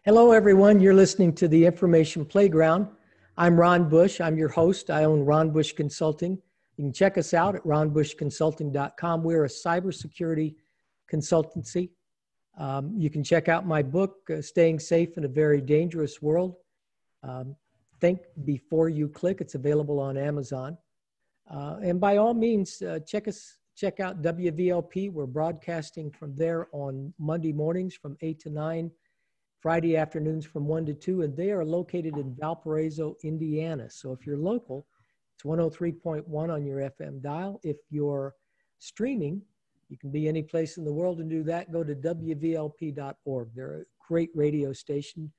Hello, everyone. You're listening to the Information Playground. I'm Ron Bush. I'm your host. I own Ron Bush Consulting. You can check us out at ronbushconsulting.com. We're a cybersecurity consultancy. You can check out my book, Staying Safe in a Very Dangerous World. Think Before You Click. It's available on Amazon. And by all means, check out WVLP. We're broadcasting from there on Monday mornings from 8 to 9. Friday afternoons from 1 to 2, and they are located in Valparaiso, Indiana. So if you're local, it's 103.1 on your FM dial. If you're streaming, you can be any place in the world and do that. Go to WVLP.org. They're a great radio station,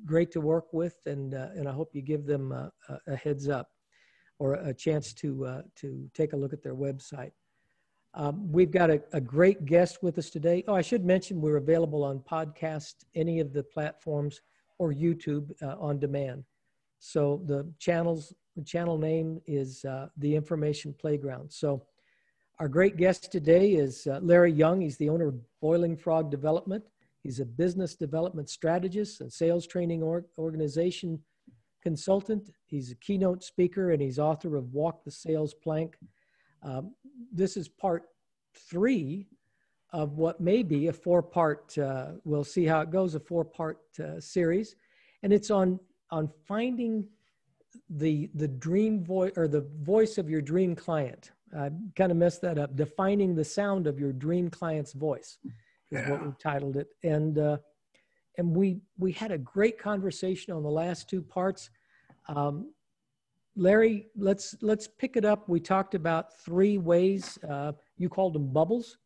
great to work with, and I hope you give them a heads up or a chance to take a look at their website. We've got a great guest with us today. Oh, I should mention we're available on podcast, any of the platforms, or YouTube on demand. So the channel name is The Information Playground. So our great guest today is Larry Young. He's the owner of Boiling Frog Development. He's a business development strategist and sales training organization consultant. He's a keynote speaker, and he's author of Walk the Sales Plank. This is part 3 of what may be a 4-part, we'll see how it goes, a 4-part series. And it's on finding the dream voice, or the voice of your dream client. I kind of messed that up. Defining the sound of your dream client's voice is what we titled it. And we had a great conversation on the last 2 parts. Larry, let's pick it up. We talked about 3 ways. You called them bubbles.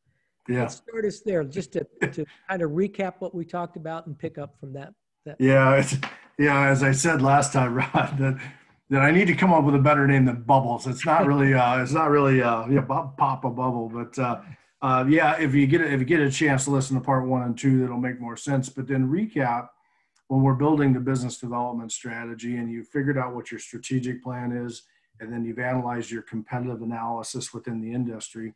Yeah. Let's start us there, just to kind of recap what we talked about and pick up from that. Yeah. As I said last time, Rod, that I need to come up with a better name than bubbles. It's not really pop a bubble, but if you get a chance to listen to part 1 and 2, that'll make more sense. But then recap. When we're building the business development strategy and you've figured out what your strategic plan is, and then you've analyzed your competitive analysis within the industry,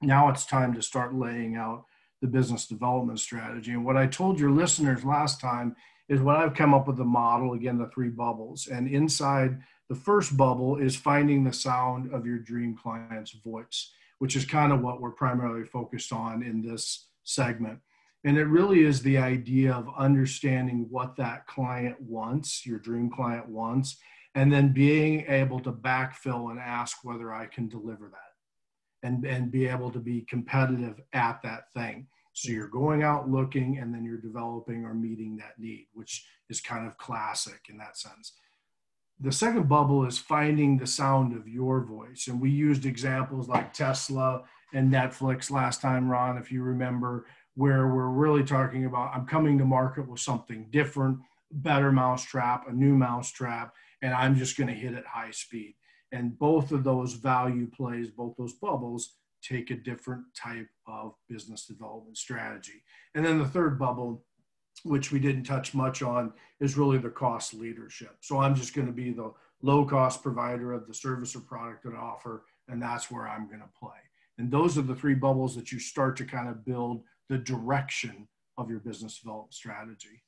now it's time to start laying out the business development strategy. And what I told your listeners last time is what I've come up with the model, again, the 3 bubbles. And inside the first bubble is finding the sound of your dream client's voice, which is kind of what we're primarily focused on in this segment. And it really is the idea of understanding what that client wants, your dream client wants, and then being able to backfill and ask whether I can deliver that and be able to be competitive at that thing. So you're going out looking, and then you're developing or meeting that need, which is kind of classic in that sense. The second bubble is finding the sound of your voice. And we used examples like Tesla and Netflix last time, Ron, if you remember, where we're really talking about, I'm coming to market with something different, better mousetrap, a new mousetrap, and I'm just going to hit it high speed. And both of those value plays, both those bubbles, take a different type of business development strategy. And then the third bubble, which we didn't touch much on, is really the cost leadership. So I'm just going to be the low-cost provider of the service or product that I offer, and that's where I'm going to play. And those are the 3 bubbles that you start to kind of build the direction of your business development strategy.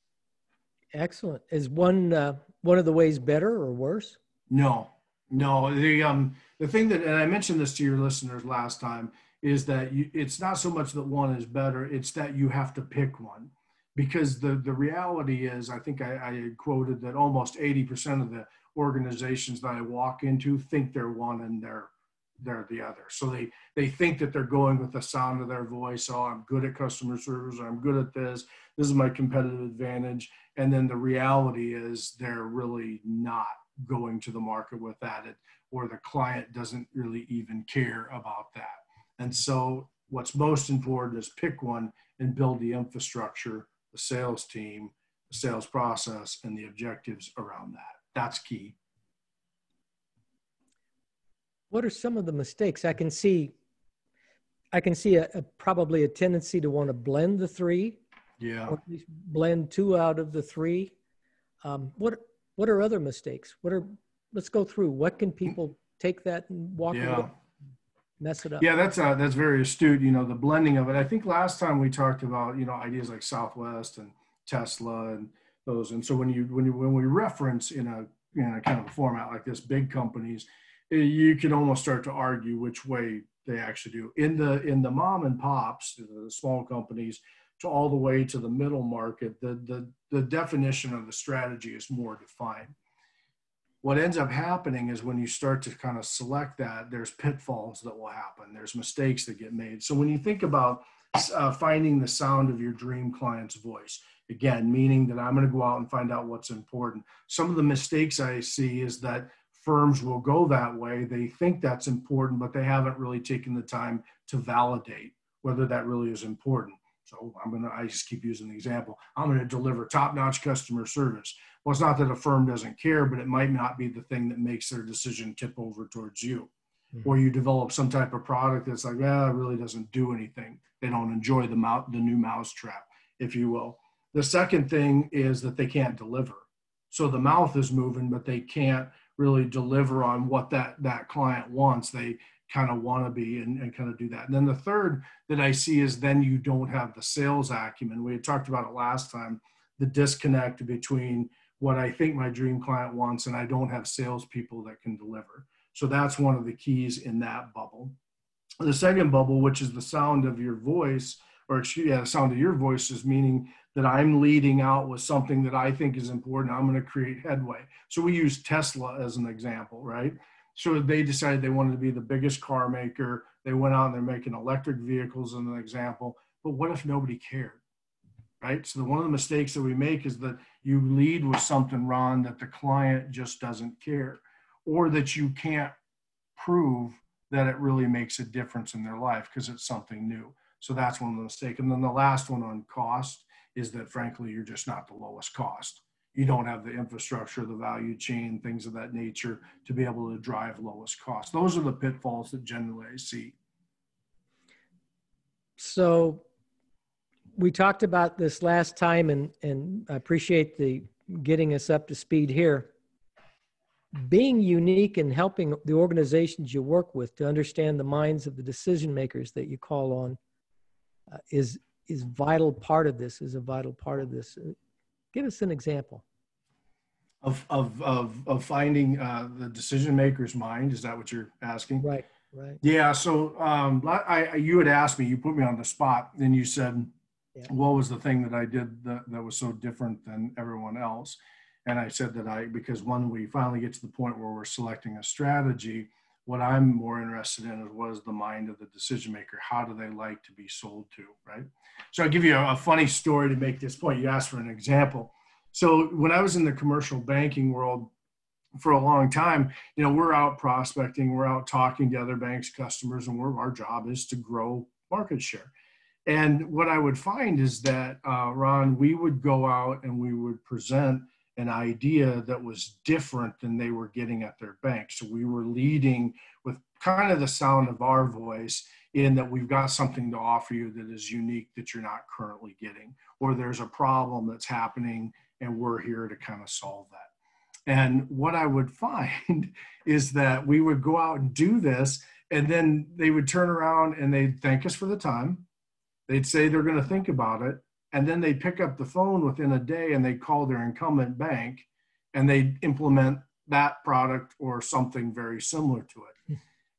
Excellent. Is one of the ways better or worse? No. The thing that, and I mentioned this to your listeners last time, is that it's not so much that one is better, it's that you have to pick one. Because the reality is, I think I had quoted that almost 80% of the organizations that I walk into think they're one and they're the other. So they think that they're going with the sound of their voice. Oh, I'm good at customer service, or I'm good at this. This is my competitive advantage. And then the reality is they're really not going to the market with that, or the client doesn't really even care about that. And so what's most important is pick one and build the infrastructure, the sales team, the sales process, and the objectives around that. That's key. What are some of the mistakes? I can see probably a tendency to want to blend the 3. Yeah. Or at least blend 2 out of the 3. What are other mistakes? Let's go through. What can people take that and walk away, mess it up? Yeah, that's very astute. The blending of it. I think last time we talked about ideas like Southwest and Tesla and those. And so when we reference in a kind of a format like this, big companies, you can almost start to argue which way they actually do. In the mom and pops, the small companies, to all the way to the middle market, the definition of the strategy is more defined. What ends up happening is when you start to kind of select that, there's pitfalls that will happen. There's mistakes that get made. So when you think about finding the sound of your dream client's voice, again, meaning that I'm going to go out and find out what's important. Some of the mistakes I see is that firms will go that way. They think that's important, but they haven't really taken the time to validate whether that really is important. So I just keep using the example. I'm going to deliver top-notch customer service. Well, it's not that a firm doesn't care, but it might not be the thing that makes their decision tip over towards you. Mm-hmm. Or you develop some type of product that's like, well, it really doesn't do anything. They don't enjoy the new mousetrap, if you will. The second thing is that they can't deliver. So the mouth is moving, but they can't really deliver on what that client wants. They kind of want to be and kind of do that. And then the third that I see is then you don't have the sales acumen. We had talked about it last time, the disconnect between what I think my dream client wants and I don't have salespeople that can deliver. So that's one of the keys in that bubble. The second bubble, which is the sound of your voice, the sound of your voice is meaning that I'm leading out with something that I think is important. I'm going to create headway. So we use Tesla as an example, right? So they decided they wanted to be the biggest car maker. They went out and they're making electric vehicles as an example. But what if nobody cared, right? So one of the mistakes that we make is that you lead with something, Ron, that the client just doesn't care, or that you can't prove that it really makes a difference in their life because it's something new. So that's one of the mistakes. And then the last one on cost is that, frankly, you're just not the lowest cost. You don't have the infrastructure, the value chain, things of that nature to be able to drive lowest cost. Those are the pitfalls that generally I see. So we talked about this last time, and I appreciate the getting us up to speed here. Being unique and helping the organizations you work with to understand the minds of the decision makers that you call on is vital part of this, is a vital part of this. Give us an example. Of finding the decision maker's mind. Is that what you're asking? Right. Yeah. So you had asked me, you put me on the spot, and you said, what was the thing that I did that was so different than everyone else? And I said that because when we finally get to the point where we're selecting a strategy, what I'm more interested in is what is the mind of the decision maker? How do they like to be sold to, right? So I'll give you a funny story to make this point. You asked for an example. So when I was in the commercial banking world for a long time, we're out prospecting, we're out talking to other banks' customers, and our job is to grow market share. And what I would find is that, Ron, we would go out and we would present an idea that was different than they were getting at their bank. So we were leading with kind of the sound of our voice in that we've got something to offer you that is unique that you're not currently getting, or there's a problem that's happening and we're here to kind of solve that. And what I would find is that we would go out and do this, and then they would turn around and they'd thank us for the time. They'd say they're going to think about it. And then they pick up the phone within a day and they call their incumbent bank and they implement that product or something very similar to it.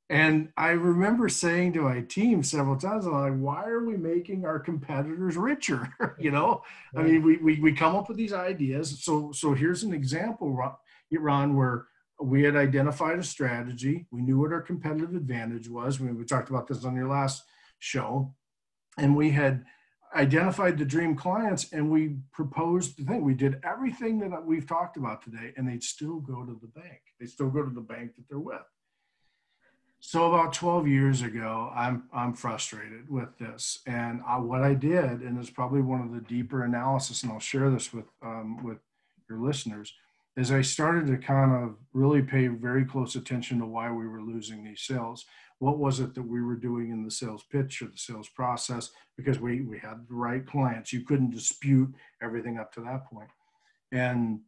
And I remember saying to my team several times, I'm like, why are we making our competitors richer? I mean, we come up with these ideas. So here's an example, Ron, where we had identified a strategy. We knew what our competitive advantage was. We talked about this on your last show. And we had identified the dream clients and we proposed the thing. We did everything that we've talked about today, and they'd still go to the bank. They still go to the bank that they're with. So about 12 years ago, I'm frustrated with this. And what I did, and it's probably one of the deeper analysis, and I'll share this with your listeners, is I started to kind of really pay very close attention to why we were losing these sales. What was it that we were doing in the sales pitch or the sales process? Because we had the right clients. You couldn't dispute everything up to that point. And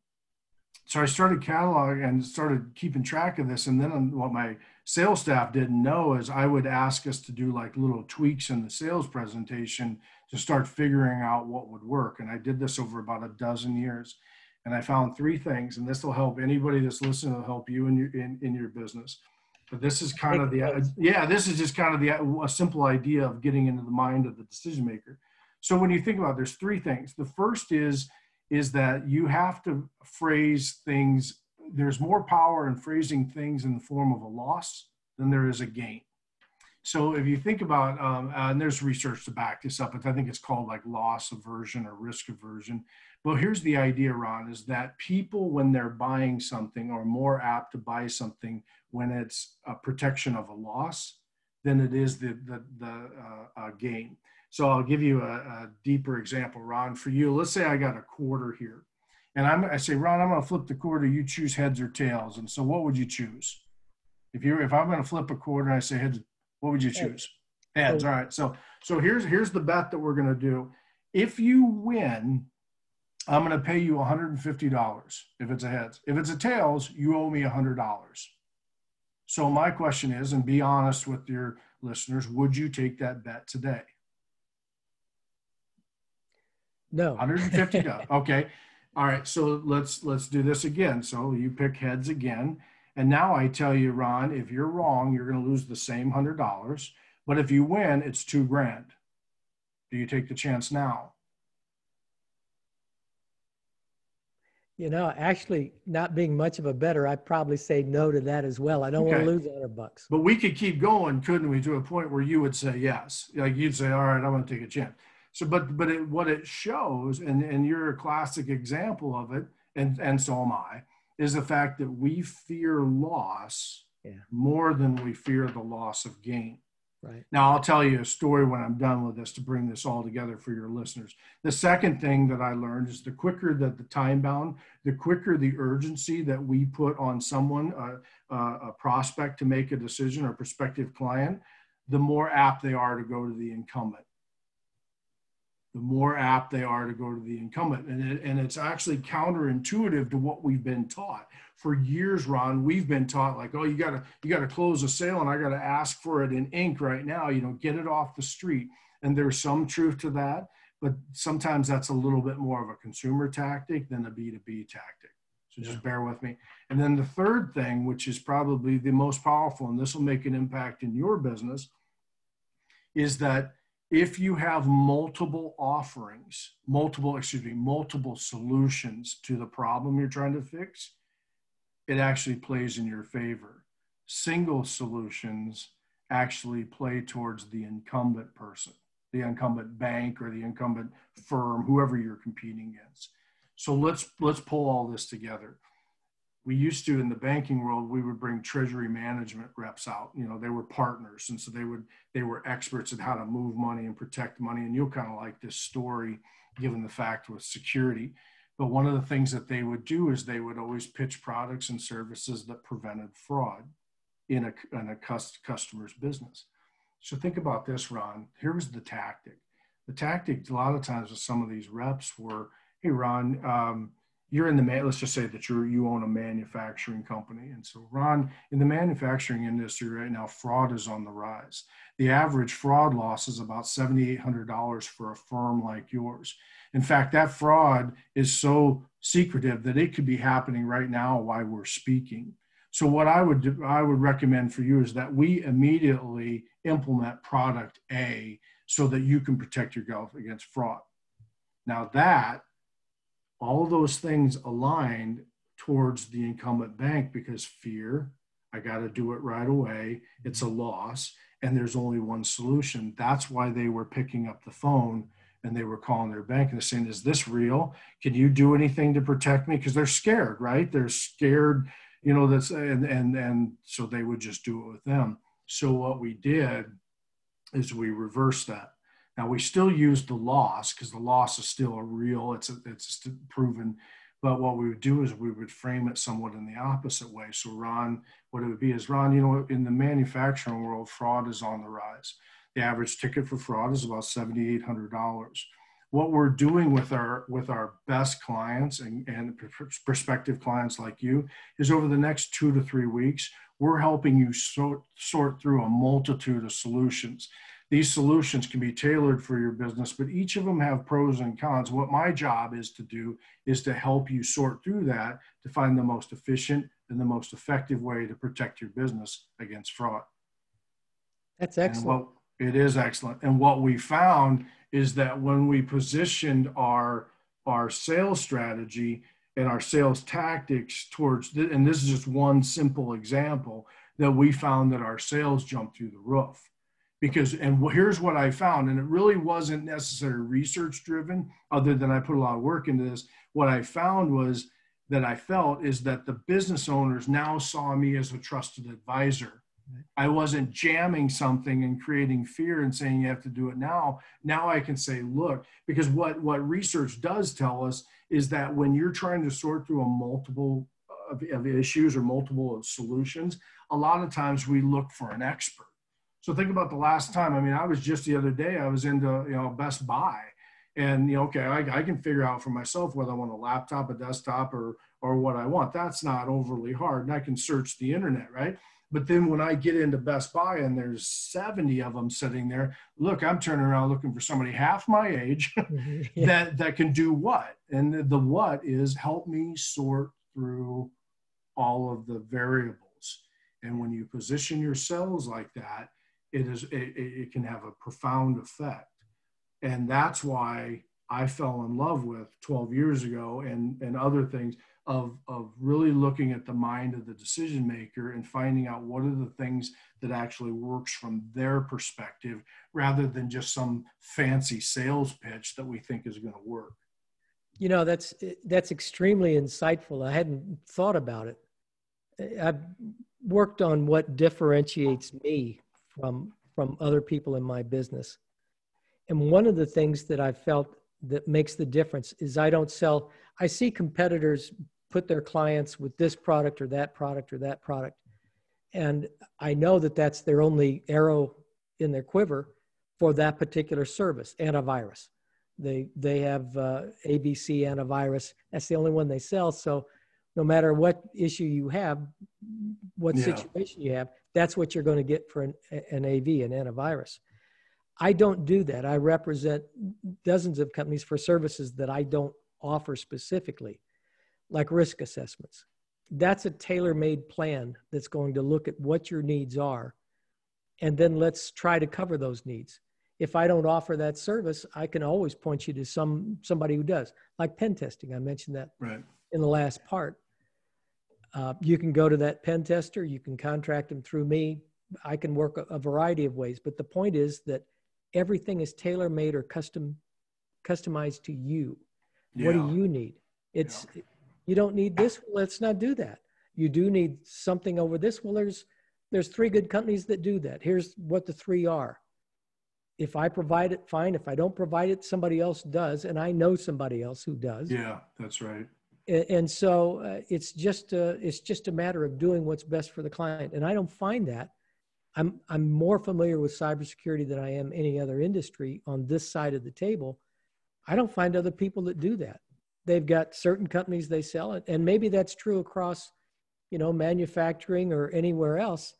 So I started cataloging and started keeping track of this. And then what my sales staff didn't know is I would ask us to do like little tweaks in the sales presentation to start figuring out what would work. And I did this over about a dozen years. And I found three things, and this will help anybody that's listening, will help you in your business. But this is kind of this is just kind of a simple idea of getting into the mind of the decision maker. So when you think about it, there's three things. The first is that you have to phrase things. There's more power in phrasing things in the form of a loss than there is a gain. So if you think about, and there's research to back this up, but I think it's called like loss aversion or risk aversion. Well, here's the idea, Ron, is that people, when they're buying something, are more apt to buy something when it's a protection of a loss than it is the gain. So I'll give you a deeper example, Ron. For you, let's say I got a quarter here, and I say, Ron, I'm going to flip the quarter. You choose heads or tails. And so, what would you choose? If I'm going to flip a quarter, and I say heads, what would you choose? Heads. All right. So here's the bet that we're going to do. If you win, I'm going to pay you $150 if it's a heads. If it's a tails, you owe me $100. So my question is, and be honest with your listeners, would you take that bet today? No. $150. Okay. All right. So let's do this again. So you pick heads again. And now I tell you, Ron, if you're wrong, you're going to lose the same $100. But if you win, it's $2,000. Do you take the chance now? You know, actually, not being much of a bettor, I'd probably say no to that as well. I don't want to lose $100. But we could keep going, couldn't we, to a point where you would say yes. Like you'd say, all right, I want to take a chance. So, but what it shows, and you're a classic example of it, and so am I, is the fact that we fear loss more than we fear the loss of gain. Right. Now, I'll tell you a story when I'm done with this to bring this all together for your listeners. The second thing that I learned is the quicker that the time bound, the quicker the urgency that we put on someone, a prospect to make a decision or prospective client, the more apt they are to go to the incumbent. The more apt they are to go to the incumbent. And it's actually counterintuitive to what we've been taught. For years, Ron, we've been taught like, oh, you gotta close a sale and I gotta ask for it in ink right now, get it off the street. And there's some truth to that, but sometimes that's a little bit more of a consumer tactic than a B2B tactic. So just bear with me. And then the third thing, which is probably the most powerful, and this will make an impact in your business, is that if you have multiple offerings, multiple solutions to the problem you're trying to fix, it actually plays in your favor. Single solutions actually play towards the incumbent person, the incumbent bank or the incumbent firm, whoever you're competing against. So let's pull all this together. We used to, in the banking world, we would bring treasury management reps out. They were partners. And so they were experts at how to move money and protect money. And you'll kind of like this story, given the fact with security. But one of the things that they would do is they would always pitch products and services that prevented fraud in a customer's business. So think about this, Ron. Here was the tactic. The tactic a lot of times with some of these reps were, hey, Ron, you're in let's just say that you own a manufacturing company. And so, Ron, in the manufacturing industry right now, fraud is on the rise. The average fraud loss is about $7,800 for a firm like yours. In fact, that fraud is so secretive that it could be happening right now while we're speaking. So what I would recommend for you is that we immediately implement product A so that you can protect yourself against fraud. Now all those things aligned towards the incumbent bank because fear, I got to do it right away. It's a loss. And there's only one solution. That's why they were picking up the phone and they were calling their bank and they're saying, is this real? Can you do anything to protect me? Because they're scared, right? They're scared, and so they would just do it with them. So what we did is we reversed that. Now we still use the loss because the loss is still a real, it's proven. But what we would do is we would frame it somewhat in the opposite way. So Ron, what it would be is, Ron, in the manufacturing world, fraud is on the rise. The average ticket for fraud is about $7,800. what we're doing with our best clients and prospective clients like you is over the next 2 to 3 weeks, we're helping you sort through a multitude of solutions. These solutions can be tailored for your business, but each of them have pros and cons. What my job is to do is to help you sort through that to find the most efficient and the most effective way to protect your business against fraud. That's excellent. It is excellent. And what we found is that when we positioned our sales strategy and our sales tactics towards, and this is just one simple example, that we found that our sales jumped through the roof. Because, and here's what I found, and it really wasn't necessarily research driven, other than I put a lot of work into this. What I found was that I felt is that the business owners now saw me as a trusted advisor. I wasn't jamming something and creating fear and saying you have to do it now. Now I can say, look, because what research does tell us is that when you're trying to sort through a multiple of issues or multiple of solutions, a lot of times we look for an expert. So think about the last time. I mean, I was just the other day, I was into, Best Buy, and, okay, I can figure out for myself whether I want a laptop, a desktop, or what I want. That's not overly hard. And I can search the internet, right? But then when I get into Best Buy and there's 70 of them sitting there, look, I'm turning around looking for somebody half my age that can do what? And the what is help me sort through all of the variables. And when you position yourselves like that, it can have a profound effect. And that's why I fell in love with 12 years ago and other things of really looking at the mind of the decision maker and finding out what are the things that actually works from their perspective, rather than just some fancy sales pitch that we think is going to work. That's extremely insightful. I hadn't thought about it. I've worked on what differentiates me from other people in my business. And one of the things that I felt that makes the difference is I don't sell. I see competitors put their clients with this product or that product or that product. And I know that that's their only arrow in their quiver for that particular service, antivirus. They have ABC antivirus. That's the only one they sell. So no matter what issue you have, what situation you have, that's what you're going to get for an AV, an antivirus. I don't do that. I represent dozens of companies for services that I don't offer specifically, like risk assessments. That's a tailor-made plan that's going to look at what your needs are, and then let's try to cover those needs. If I don't offer that service, I can always point you to somebody who does, like pen testing. I mentioned that in the last part. You can go to that pen tester. You can contract them through me. I can work a variety of ways. But the point is that everything is tailor-made or customized to you. Yeah. What do you need? You don't need this. Well, let's not do that. You do need something over this. Well, there's 3 good companies that do that. Here's what the 3 are. If I provide it, fine. If I don't provide it, somebody else does. And I know somebody else who does. Yeah, that's right. And so it's just a matter of doing what's best for the client. And I don't find that. I'm more familiar with cybersecurity than I am any other industry on this side of the table. I don't find other people that do that. They've got certain companies they sell it, and maybe that's true across, manufacturing or anywhere else.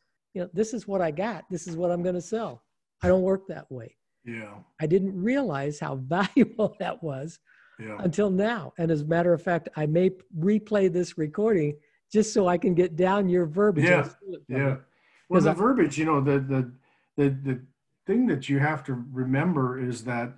This is what I got. This is what I'm going to sell. I don't work that way. Yeah. I didn't realize how valuable that was until now. And as a matter of fact, I may replay this recording just so I can get down your verbiage. Yeah. Well, the verbiage, the thing that you have to remember is that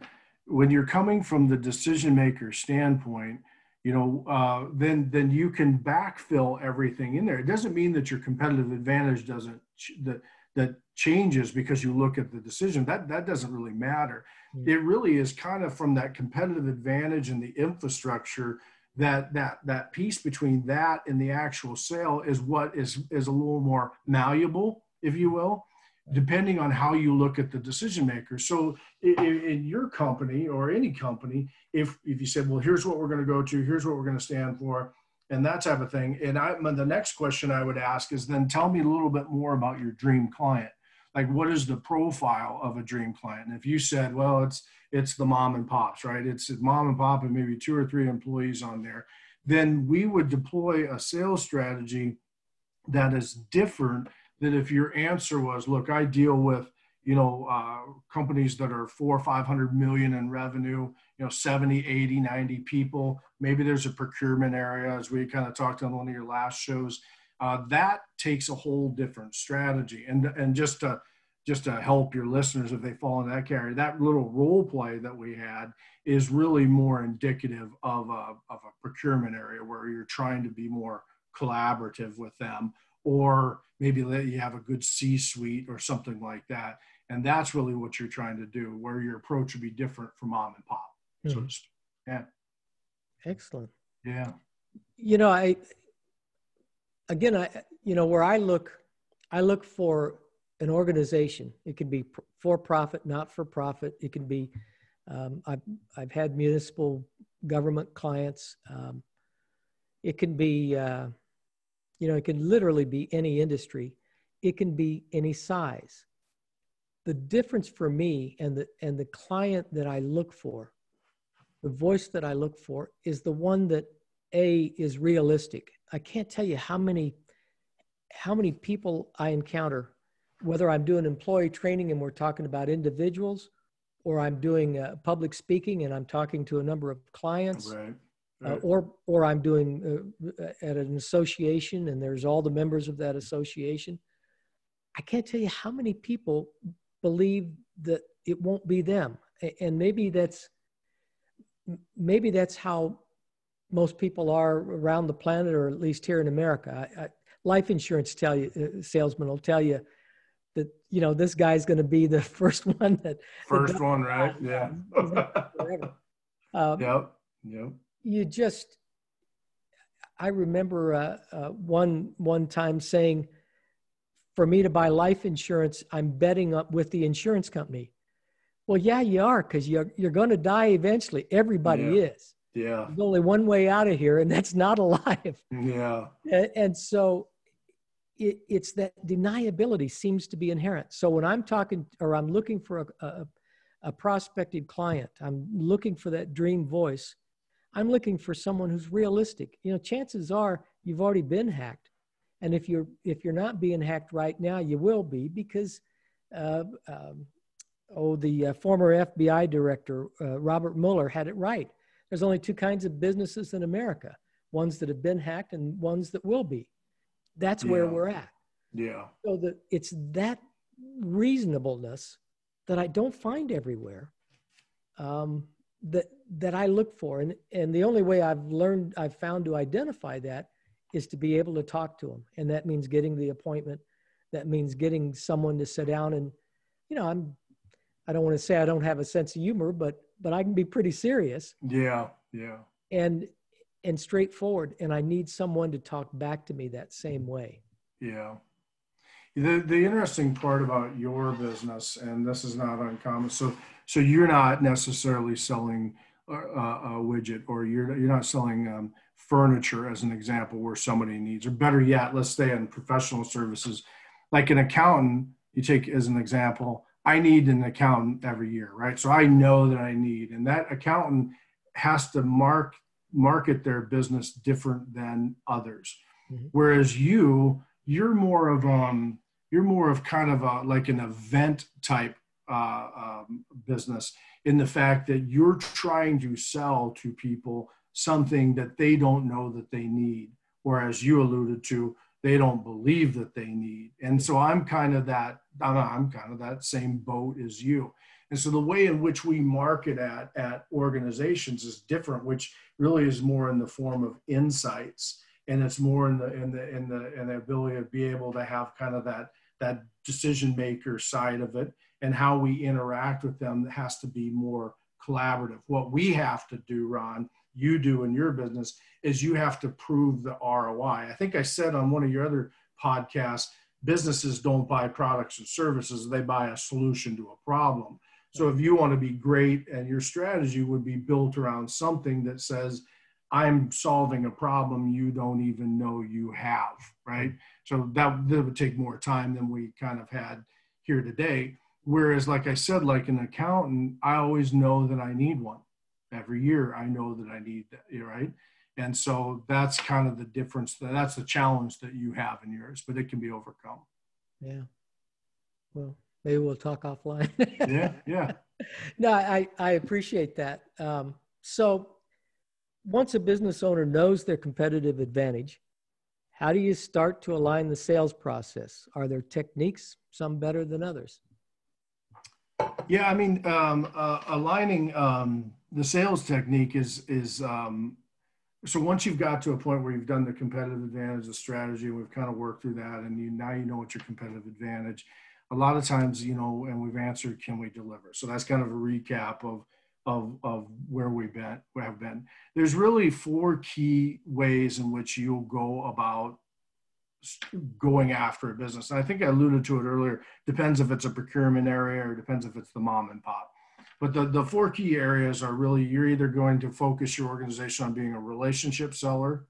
when you're coming from the decision maker standpoint, then you can backfill everything in there. It doesn't mean that your competitive advantage that changes because you look at the decision. That doesn't really matter. Mm-hmm. It really is kind of from that competitive advantage and the infrastructure that piece between that and the actual sale is what is a little more malleable, if you will, depending on how you look at the decision maker. So in your company or any company, if you said, well, here's what we're going to go to, here's what we're going to stand for, and that type of thing. And the next question I would ask is then tell me a little bit more about your dream client. like what is the profile of a dream client? And if you said, well, it's the mom and pops, right? It's mom and pop and maybe 2 or 3 employees on there, then we would deploy a sales strategy that is different than if your answer was, look, I deal with, companies that are 400 or 500 million in revenue, 70, 80, 90 people. Maybe there's a procurement area, as we kind of talked on one of your last shows. That takes a whole different strategy. And just to help your listeners, if they fall in that category, that little role play that we had is really more indicative of a procurement area where you're trying to be more collaborative with them, or maybe let you have a good C-suite or something like that. And that's really what you're trying to do, where your approach would be different from mom and pop. So to speak. Yeah. Excellent. Yeah. Where I look for an organization. It can be for profit, not for profit. It can be, I've had municipal government clients. It can be, it can literally be any industry. It can be any size. The difference for me and the client that I look for, the voice that I look for, is the one that is realistic. I can't tell you how many people I encounter, whether I'm doing employee training and we're talking about individuals, or I'm doing public speaking and I'm talking to a number of clients, right. Or I'm doing at an association and there's all the members of that association. I can't tell you how many people believe that it won't be them. And maybe that's how most people are around the planet, or at least here in America. Life insurance salesman will tell you that, this guy's going to be the first one right? Yeah. Yep. I remember one time saying, for me to buy life insurance, I'm betting up with the insurance company. Well, yeah, you are, because you're going to die eventually. Everybody is. Yeah. There's only one way out of here, and that's not alive. Yeah. And so it's that deniability seems to be inherent. So when I'm talking, or I'm looking for a prospective client, I'm looking for that dream voice, I'm looking for someone who's realistic. Chances are you've already been hacked. And if you're not being hacked right now, you will be, because the former FBI director, Robert Mueller, had it right. There's only 2 kinds of businesses in America: ones that have been hacked and ones that will be. That's where we're at. Yeah. So it's that reasonableness that I don't find everywhere, that I look for. And the only way I've found to identify that is to be able to talk to them. And that means getting the appointment. That means getting someone to sit down and, I don't want to say I don't have a sense of humor, but I can be pretty serious. Yeah. Yeah. And straightforward. And I need someone to talk back to me that same way. Yeah. The interesting part about your business, and this is not uncommon, so you're not necessarily selling a widget, or you're not selling furniture, as an example, where somebody needs, or better yet, let's stay in professional services, like an accountant. You take as an example, I need an accountant every year, right? So I know that I need, and that accountant has to market their business different than others. Mm-hmm. Whereas you're more of kind of like an event type business, in the fact that you're trying to sell to people something that they don't know that they need, or, as you alluded to, they don't believe that they need. And so I'm kind of that same boat as you. And so the way in which we market at organizations is different, which really is more in the form of insights, and it's more in the ability to be able to have kind of that decision maker side of it, and how we interact with them has to be more collaborative. What we have to do, Ron, you do in your business, is you have to prove the ROI. I think I said on one of your other podcasts, businesses don't buy products and services, they buy a solution to a problem. So if you want to be great, and your strategy would be built around something that says, I'm solving a problem you don't even know you have, right? So that would take more time than we kind of had here today. Whereas, like I said, like an accountant, I always know that I need one. Every year, I know that I need that, right? And so that's kind of the difference. That's the challenge that you have in yours, but it can be overcome. Yeah. Well, maybe we'll talk offline. Yeah, yeah. No, I appreciate that. So once a business owner knows their competitive advantage, how do you start to align the sales process? Are there techniques, some better than others? Yeah, I mean, aligning the sales technique is so once you've got to a point where you've done the competitive advantage, the strategy, and we've kind of worked through that, and now you know what your competitive advantage. A lot of times, and we've answered, can we deliver? So that's kind of a recap of where have been. There's really four key ways in which you'll go about going after a business. And I think I alluded to it earlier. Depends if it's a procurement area or depends if it's the mom and pop. But the four key areas are really, you're either going to focus your organization on being a relationship seller,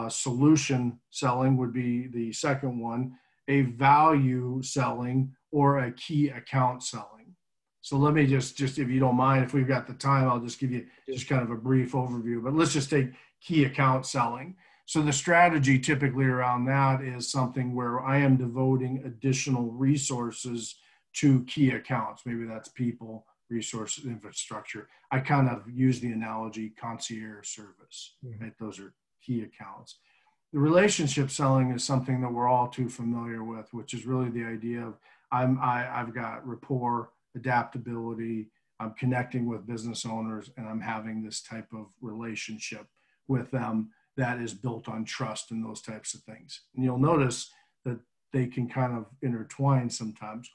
solution selling would be the second one, a value selling, or a key account selling. So let me just if you don't mind, if we've got the time, I'll just give you just kind of a brief overview. But let's just take key account selling. So the strategy typically around that is something where I am devoting additional resources to key accounts. Maybe that's people, resources, infrastructure. I kind of use the analogy concierge service, right? Those are key accounts. The relationship selling is something that we're all too familiar with, which is really the idea of I've got rapport, adaptability, I'm connecting with business owners, and I'm having this type of relationship with them that is built on trust and those types of things. And you'll notice that they can kind of intertwine sometimes.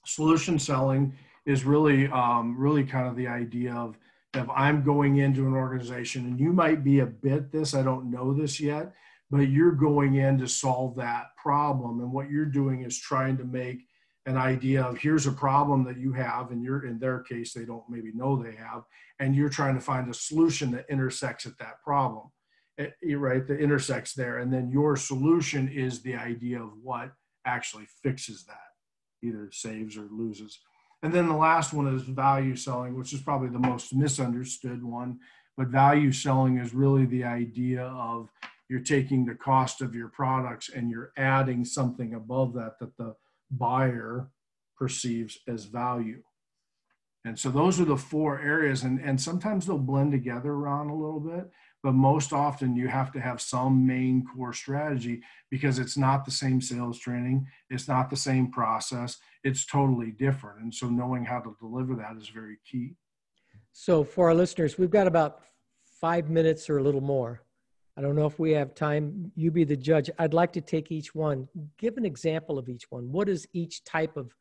Solution selling is really kind of the idea of if I'm going into an organization, and you might be a bit this, I don't know this yet, but you're going in to solve that problem. And what you're doing is trying to make an idea of here's a problem that you have, and you're in their case, they don't maybe know they have, and you're trying to find a solution that intersects at that problem. Right, that intersects there, and then your solution is the idea of what actually fixes that, either saves or loses. And then the last one is value selling, which is probably the most misunderstood one. But value selling is really the idea of you're taking the cost of your products and you're adding something above that that the buyer perceives as value. And so those are the four areas, and sometimes they'll blend together around a little bit, but most often you have to have some main core strategy because it's not the same sales training. It's not the same process. It's totally different. And so knowing how to deliver that is very key. So for our listeners, we've got about 5 minutes or a little more. I don't know if we have time. You be the judge. I'd like to take each one. Give an example of each one. What is each type of,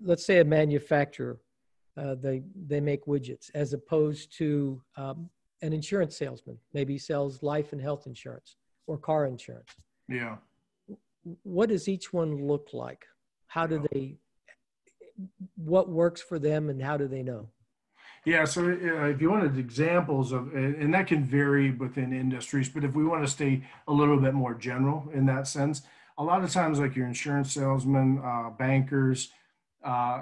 let's say a manufacturer, they make widgets as opposed to an insurance salesman, maybe sells life and health insurance or car insurance. Yeah. What does each one look like? How do what works for them and how do they know? Yeah, so if you wanted examples of, and that can vary within industries, but if we want to stay a little bit more general in that sense, a lot of times like your insurance salesmen, bankers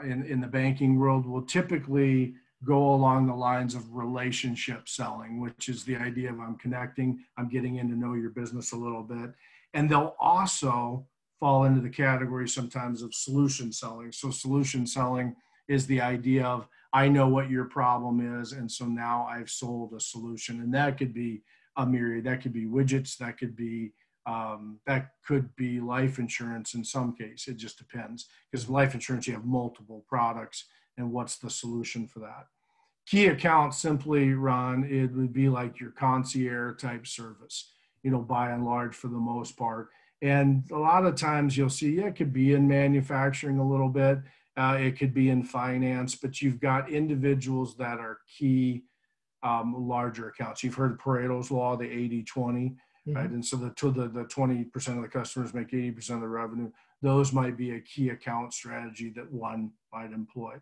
in the banking world will typically go along the lines of relationship selling, which is the idea of I'm connecting, I'm getting in to know your business a little bit. And they'll also fall into the category sometimes of solution selling. So solution selling is the idea of I know what your problem is, and so now I've sold a solution. And that could be a myriad. That could be widgets. That could be life insurance in some case. It just depends. Because life insurance, you have multiple products, and what's the solution for that? Key account, simply, Ron, it would be like your concierge type service, by and large for the most part. And a lot of times you'll see, it could be in manufacturing a little bit. It could be in finance, but you've got individuals that are key larger accounts. You've heard Pareto's law, the 80-20, right? And so the 20% of the customers make 80% of the revenue. Those might be a key account strategy that one might employ.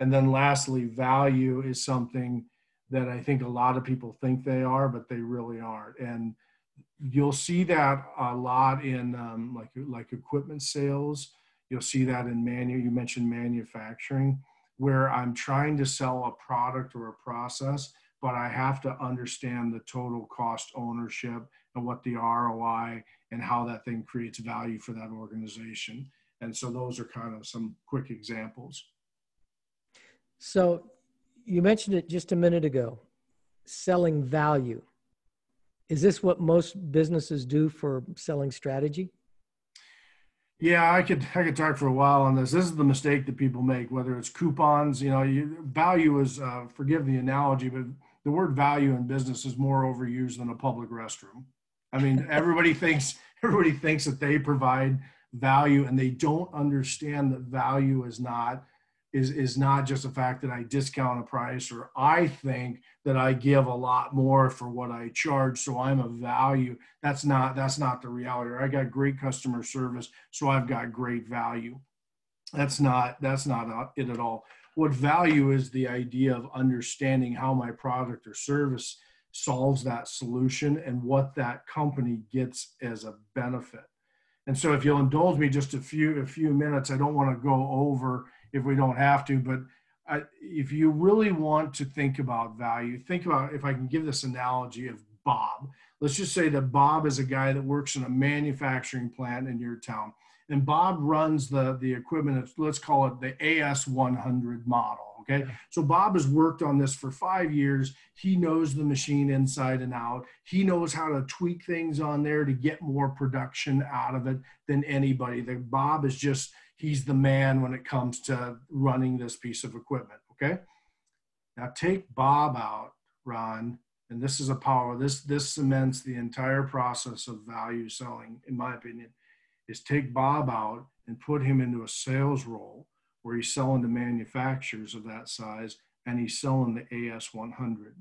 And then lastly, value is something that I think a lot of people think they are, but they really aren't. And you'll see that a lot in like equipment sales. You'll see that in you mentioned manufacturing, where I'm trying to sell a product or a process, but I have to understand the total cost ownership and what the ROI and how that thing creates value for that organization. And so those are kind of some quick examples. So you mentioned it just a minute ago, selling value. Is this what most businesses do for selling strategy? Yeah, I could talk for a while on this. This is the mistake that people make, whether it's coupons, value is, forgive the analogy, but the word value in business is more overused than a public restroom. I mean, everybody thinks that they provide value, and they don't understand that value is not just the fact that I discount a price, or I think that I give a lot more for what I charge, so I'm a value. That's not the reality. Or I got great customer service, so I've got great value. That's not it at all. What value is the idea of understanding how my product or service solves that solution and what that company gets as a benefit. And so if you'll indulge me just a few minutes, I don't want to go over if we don't have to, but if you really want to think about value, think about, if I can give this analogy of Bob. Let's just say that Bob is a guy that works in a manufacturing plant in your town. And Bob runs the equipment, let's call it the AS100 model. Okay. So Bob has worked on this for 5 years. He knows the machine inside and out. He knows how to tweak things on there to get more production out of it than anybody. Bob is just, he's the man when it comes to running this piece of equipment. Okay. Now take Bob out, Ron, and this is this cements the entire process of value selling, in my opinion, is take Bob out and put him into a sales role where he's selling to manufacturers of that size, and he's selling the AS100.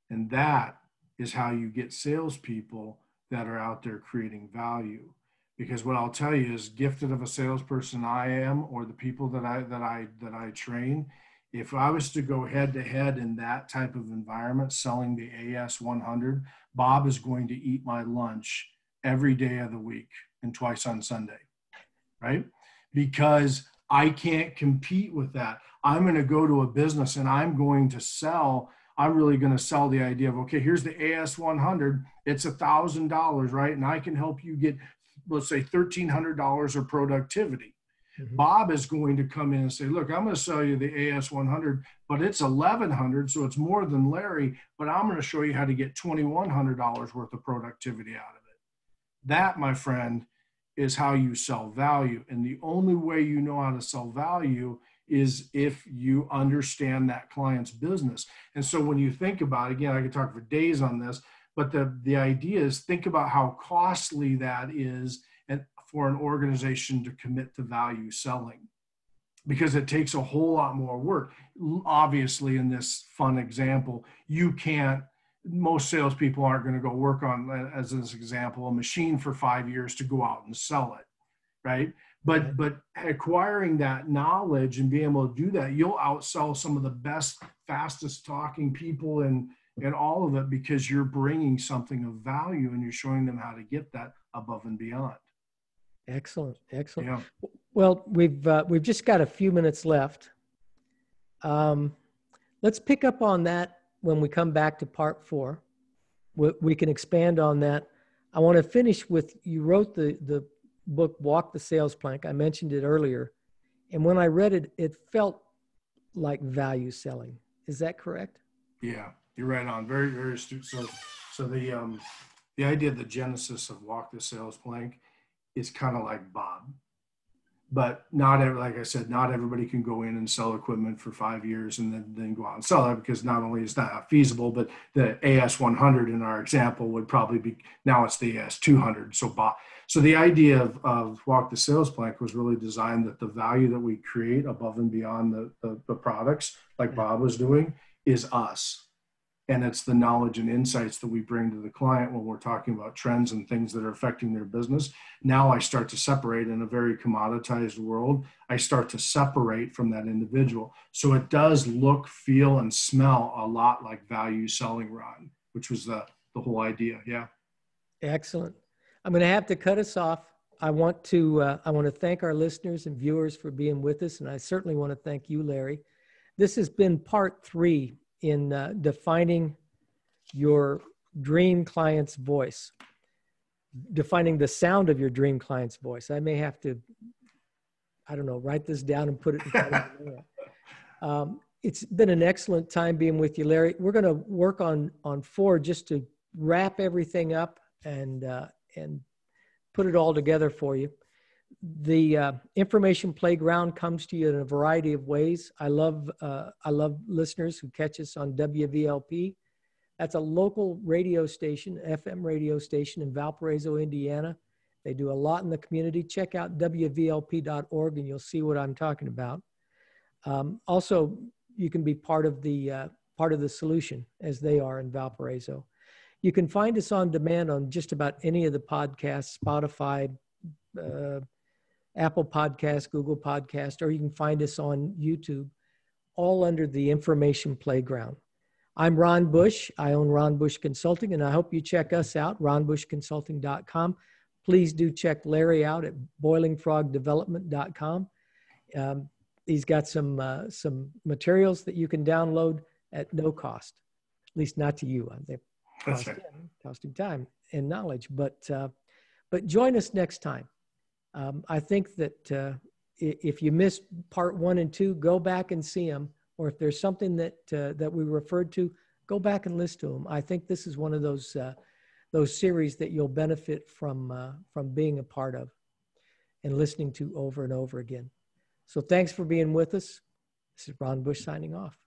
And that is how you get salespeople that are out there creating value. Because what I'll tell you is, gifted of a salesperson I am, or the people that I train, if I was to go head to head in that type of environment selling the AS100, Bob is going to eat my lunch every day of the week and twice on Sunday, right? Because I can't compete with that. I'm going to go to a business and I'm really going to sell the idea of, okay, here's the AS100. It's $1,000, right? And I can help you get, let's say, $1,300 of productivity. Mm-hmm. Bob is going to come in and say, look, I'm going to sell you the AS100, but it's $1,100, so it's more than Larry, but I'm going to show you how to get $2,100 worth of productivity out of it. That, my friend, is how you sell value. And the only way you know how to sell value is if you understand that client's business. And so when you think about it, again, I could talk for days on this, but the idea is, think about how costly that is for an organization to commit to value selling, because it takes a whole lot more work. Obviously, in this fun example, most salespeople aren't going to go work on, as an example, a machine for 5 years to go out and sell it, right? But acquiring that knowledge and being able to do that, you'll outsell some of the best, fastest talking people and all of it, because you're bringing something of value and you're showing them how to get that above and beyond. Excellent. Yeah. Well, we've just got a few minutes left. Let's pick up on that when we come back to part 4. We can expand on that. I want to finish with, you wrote the book, Walk the Sales Plank. I mentioned it earlier. And when I read it, it felt like value selling. Is that correct? Yeah, you're right on. Very, very astute. So the idea of the genesis of Walk the Sales Plank is kind of like Bob. But like I said, not everybody can go in and sell equipment for 5 years and then go out and sell it, because not only is that not feasible, but the AS100 in our example would probably be, now it's the AS200. So the idea of Walk the Sales Plank was really designed that the value that we create above and beyond the products, like Bob was doing, is us. And it's the knowledge and insights that we bring to the client when we're talking about trends and things that are affecting their business. Now I start to separate, in a very commoditized world. I start to separate from that individual. So it does look, feel, and smell a lot like value selling, Ron, which was the whole idea. Yeah. Excellent. I'm going to have to cut us off. I want to thank our listeners and viewers for being with us, and I certainly want to thank you, Larry. This has been part 3 in defining your dream client's voice, defining the sound of your dream client's voice. I may have to, I don't know, write this down and put it in front of me. It's been an excellent time being with you, Larry. We're going to work on 4 just to wrap everything up and put it all together for you. The Information Playground comes to you in a variety of ways. I love listeners who catch us on WVLP. That's a local radio station, FM radio station in Valparaiso, Indiana. They do a lot in the community. Check out WVLP.org and you'll see what I'm talking about. Also, you can be part of the solution as they are in Valparaiso. You can find us on demand on just about any of the podcasts, Spotify, Apple Podcasts, Google Podcasts, or you can find us on YouTube, all under the Information Playground. I'm Ron Bush. I own Ron Bush Consulting, and I hope you check us out, ronbushconsulting.com. Please do check Larry out at boilingfrogdevelopment.com. He's got some materials that you can download at no cost, at least not to you. They cost him time and knowledge, but join us next time. I think that if you missed part 1 and 2, go back and see them. Or if there's something that we referred to, go back and listen to them. I think this is one of those series that you'll benefit from being a part of and listening to over and over again. So thanks for being with us. This is Ron Bush signing off.